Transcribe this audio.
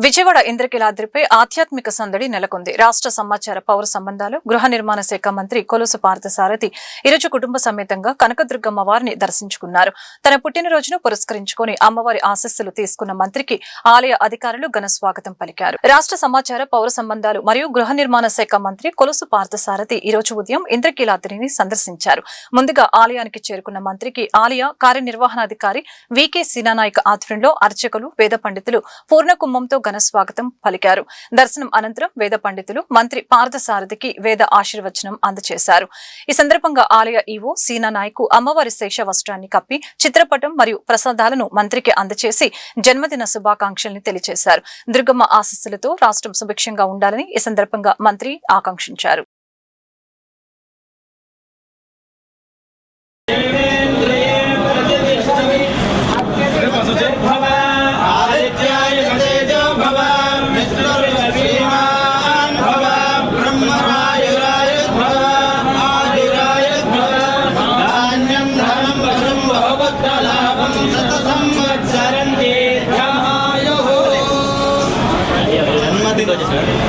విజయవాడ ఇంద్రకీలాద్రిపై ఆధ్యాత్మిక సందడి నెలకొంది. రాష్ట్ర సమాచార పౌర సంబంధాలు గృహ నిర్మాణ శాఖ మంత్రి కొలుసు పార్థసారథి ఈరోజు కుటుంబ సమేతంగా కనకదుర్గమ్మ వారిని దర్శించుకున్నారు. తన పుట్టినరోజును పురస్కరించుకుని అమ్మవారి ఆశీస్సులు తీసుకున్న మంత్రికి ఆలయ అధికారులు ఘన స్వాగతం పలికారు. రాష్ట్ర సమాచార పౌర సంబంధాలు మరియు గృహ నిర్మాణ శాఖ మంత్రి కొలుసు పార్థసారథి ఈరోజు ఉదయం ఇంద్రకీలాద్రిని సందర్శించారు. ముందుగా ఆలయానికి చేరుకున్న మంత్రికి ఆలయ కార్యనిర్వహణాధికారి వికే సీనానాయక్ ఆధ్వర్యంలో అర్చకులు, వేద పండితులు పూర్ణకుంభంతో ఘన స్వాగతం పలికారు. దర్శనం అనంతరం వేద పండితులు మంత్రి పార్థసారథికి వేద ఆశీర్వచనం అందజేశారు. ఈ సందర్భంగా ఆలయ ఈవో సీనానాయక్ అమ్మవారి శేష వస్త్రాన్ని కప్పి చిత్రపటం మరియు ప్రసాదాలను మంత్రికి అందజేసి జన్మదిన శుభాకాంక్షల్ని తెలియజేశారు. దుర్గమ్మ ఆశీస్సులతో రాష్ట్రం సుభిక్షంగా ఉండాలని ఈ సందర్భంగా మంత్రి ఆకాంక్షించారు. जन्मदिन